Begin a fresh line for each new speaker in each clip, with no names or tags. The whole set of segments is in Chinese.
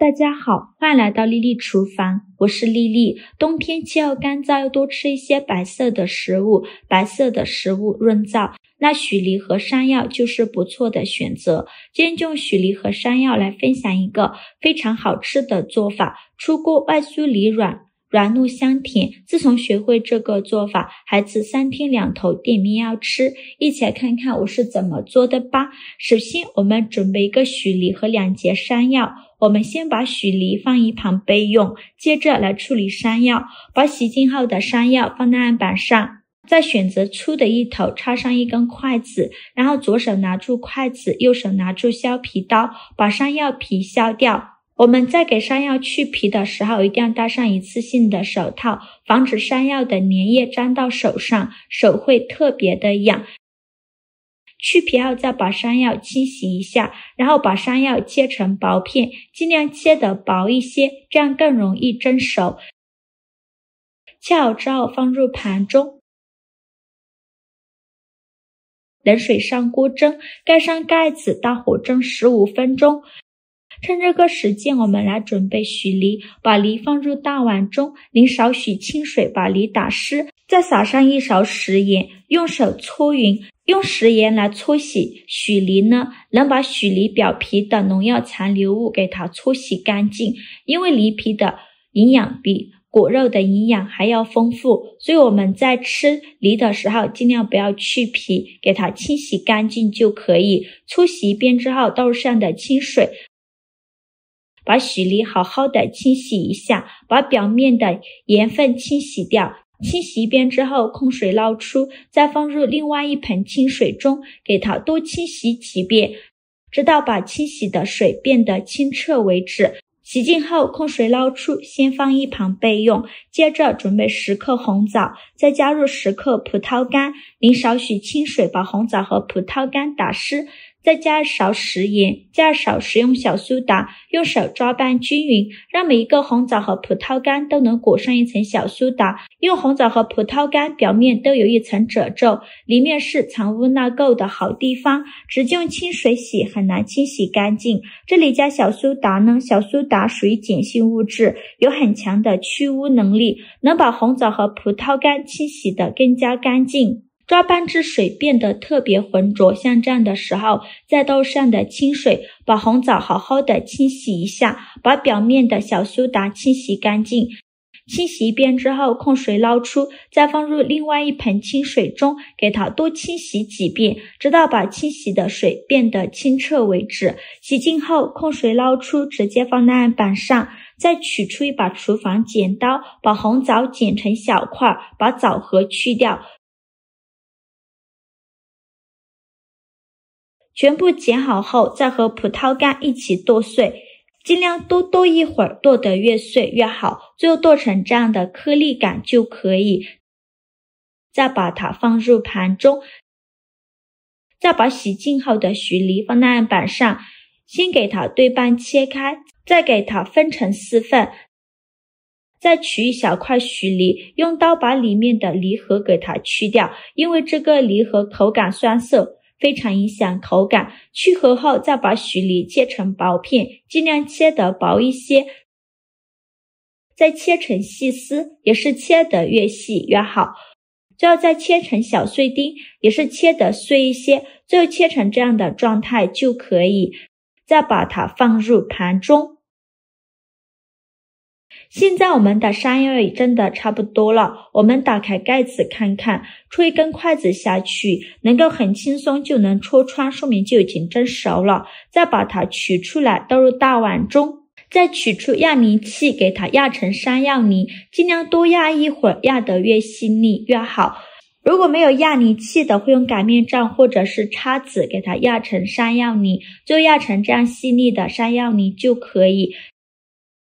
大家好，欢迎来到丽丽厨房，我是丽丽。冬天气候干燥，要多吃一些白色的食物，白色的食物润燥，那许梨和山药就是不错的选择。今天就用许梨和山药来分享一个非常好吃的做法，出锅外酥里软，软糯香甜。自从学会这个做法，孩子3天2头点名要吃。一起来看看我是怎么做的吧。首先我们准备一个许梨和2节山药，我们先把许梨放一旁备用，接着来处理山药。把洗净后的山药放在案板上，再选择粗的一头，插上一根筷子，然后左手拿住筷子，右手拿住削皮刀，把山药皮削掉。我们在给山药去皮的时候，一定要戴上一次性的手套，防止山药的粘液粘到手上，手会特别的痒。去皮后再把山药清洗一下，然后把山药切成薄片，尽量切得薄一些，这样更容易蒸熟。切好之后放入盘中，冷水上锅蒸，盖上盖子，大火蒸15分钟。趁这个时间，我们来准备许梨，把梨放入大碗中，淋少许清水把梨打湿，再撒上1勺食盐，用手搓匀。用食盐来搓洗许梨呢，能把许梨表皮的农药残留物给它搓洗干净。因为梨皮的营养比果肉的营养还要丰富，所以我们在吃梨的时候尽量不要去皮，给它清洗干净就可以。搓洗一遍之后倒入上的清水，把许梨好好的清洗一下，把表面的盐分清洗掉。清洗一遍之后控水捞出，再放入另外一盆清水中，给它多清洗几遍，直到把清洗的水变得清澈为止。洗净后控水捞出，先放一旁备用。接着准备10克红枣，再加入10克葡萄干，淋少许清水把红枣和葡萄干打湿，再加1勺食盐，加2勺食用小苏打，用手抓拌均匀，让每一个红枣和葡萄干都能裹上一层小苏打。因为红枣和葡萄干表面都有一层褶皱，里面是藏污纳垢的好地方，直接用清水洗很难清洗干净。这里加小苏打呢，小苏打属于碱性物质，有很强的去污能力，能把红枣和葡萄干清洗得更加干净。抓拌至水变得特别浑浊，像这样的时候，再倒上的清水，把红枣好好的清洗一下，把表面的小苏打清洗干净。清洗一遍之后控水捞出，再放入另外一盆清水中，给它多清洗几遍，直到把清洗的水变得清澈为止。洗净后控水捞出，直接放在案板上，再取出一把厨房剪刀，把红枣剪成小块，把枣核去掉。全部剪好后，再和葡萄干一起剁碎，尽量多剁一会儿，剁得越碎越好，最后剁成这样的颗粒感就可以。再把它放入盘中，再把洗净后的许梨放在案板上，先给它对半切开，再给它分成4份，再取一小块许梨，用刀把里面的梨核给它去掉，因为这个梨核口感酸涩，非常影响口感。去核后再把许梨切成薄片，尽量切得薄一些，再切成细丝，也是切得越细越好。最后再切成小碎丁，也是切得碎一些，最后切成这样的状态就可以。再把它放入盘中。现在我们的山药也蒸得差不多了，我们打开盖子看看，戳一根筷子下去，能够很轻松就能戳穿，说明就已经蒸熟了。再把它取出来倒入大碗中，再取出压泥器给它压成山药泥，尽量多压一会儿，压得越细腻越好。如果没有压泥器的，会用擀面杖或者是叉子给它压成山药泥，就压成这样细腻的山药泥就可以。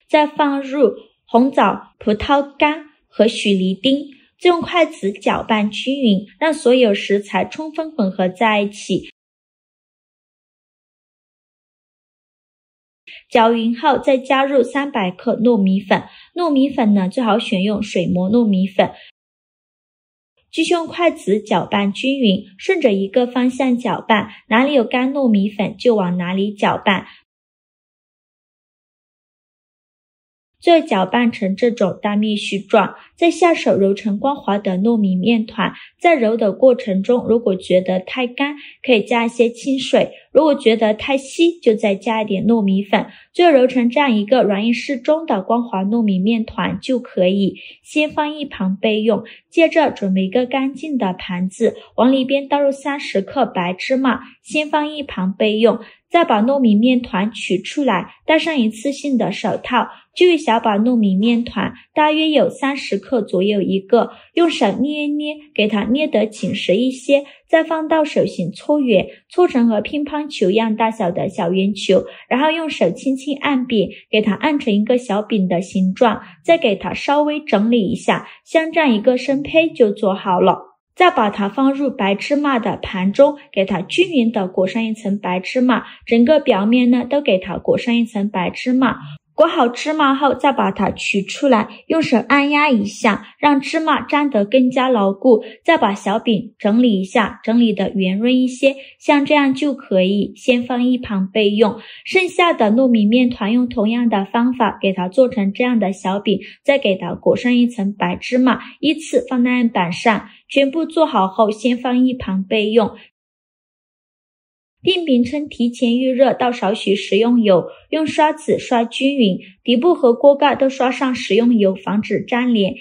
再放入红枣、葡萄干和许梨丁，再用筷子搅拌均匀，让所有食材充分混合在一起。搅匀后再加入300克糯米粉，糯米粉呢最好选用水磨糯米粉。继续用筷子搅拌均匀，顺着一个方向搅拌，哪里有干糯米粉就往哪里搅拌。最后搅拌成这种大面絮状，再下手揉成光滑的糯米面团。在揉的过程中，如果觉得太干，可以加一些清水，如果觉得太稀，就再加一点糯米粉。最后揉成这样一个软硬适中的光滑糯米面团就可以，先放一旁备用。接着准备一个干净的盘子，往里边倒入30克白芝麻，先放一旁备用。再把糯米面团取出来，戴上一次性的手套，就一小把糯米面团，大约有30克左右一个，用手捏一捏，给它捏得紧实一些，再放到手心搓圆，搓成和乒乓球一样大小的小圆球，然后用手轻轻按扁，给它按成一个小饼的形状，再给它稍微整理一下，像这样一个生胚就做好了。再把它放入白芝麻的盘中，给它均匀的裹上一层白芝麻，整个表面呢都给它裹上一层白芝麻。裹好芝麻后，再把它取出来，用手按压一下，让芝麻粘得更加牢固。再把小饼整理一下，整理得圆润一些，像这样就可以，先放一旁备用。剩下的糯米面团用同样的方法给它做成这样的小饼，再给它裹上一层白芝麻，依次放在案板上。全部做好后，先放一旁备用。定饼称提前预热到少许食用油，用刷子刷均匀，底部和锅盖都刷上食用油，防止粘连。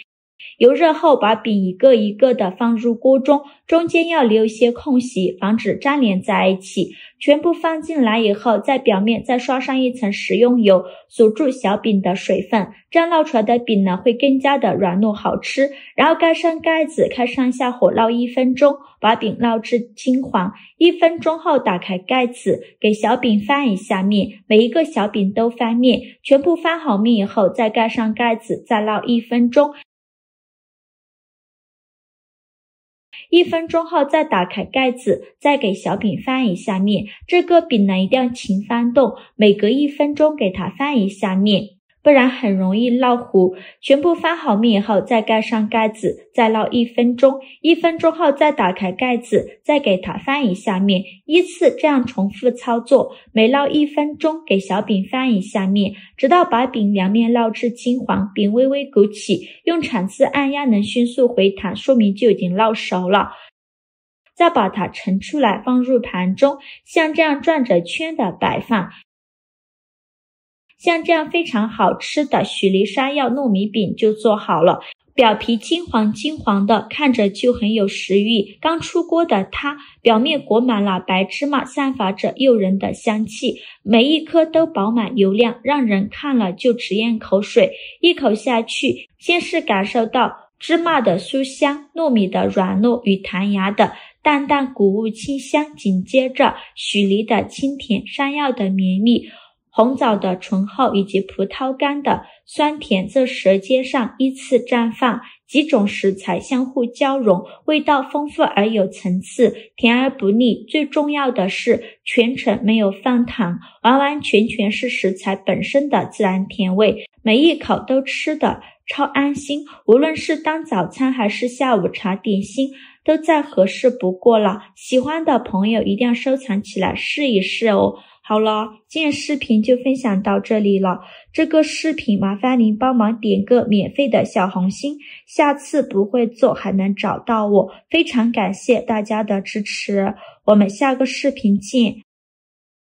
油热后，把饼一个一个的放入锅中，中间要留一些空隙，防止粘连在一起。全部放进来以后，在表面再刷上一层食用油，锁住小饼的水分，这样烙出来的饼呢会更加的软糯好吃。然后盖上盖子，开上下火烙1分钟，把饼烙至金黄。1分钟后打开盖子，给小饼翻一下面，每一个小饼都翻面。全部翻好面以后，再盖上盖子，再烙1分钟。1分钟后再打开盖子，再给小饼翻一下面。这个饼呢一定要勤翻动，每隔1分钟给它翻一下面，不然很容易烙糊。全部翻好面以后，再盖上盖子，再烙1分钟。1分钟后再打开盖子，再给它翻一下面，依次这样重复操作，每烙1分钟给小饼翻一下面，直到把饼两面烙至金黄，饼微微鼓起，用铲子按压能迅速回弹，说明就已经烙熟了。再把它盛出来，放入盘中，像这样转着圈的摆放。像这样非常好吃的许梨山药糯米饼就做好了，表皮金黄金黄的，看着就很有食欲。刚出锅的它，表面裹满了白芝麻，散发着诱人的香气，每一颗都饱满油亮，让人看了就直咽口水。一口下去，先是感受到芝麻的酥香，糯米的软糯与弹牙的淡淡谷物清香，紧接着许梨的清甜，山药的绵密，红枣的醇厚以及葡萄干的酸甜在舌尖上依次绽放，几种食材相互交融，味道丰富而有层次，甜而不腻。最重要的是全程没有放糖，完完全全是食材本身的自然甜味，每一口都吃得超安心，无论是当早餐还是下午茶点心，都再合适不过了。喜欢的朋友一定要收藏起来试一试哦。好了，今天视频就分享到这里了。这个视频麻烦您帮忙点个免费的小红心，下次不会做还能找到我。非常感谢大家的支持，我们下个视频见。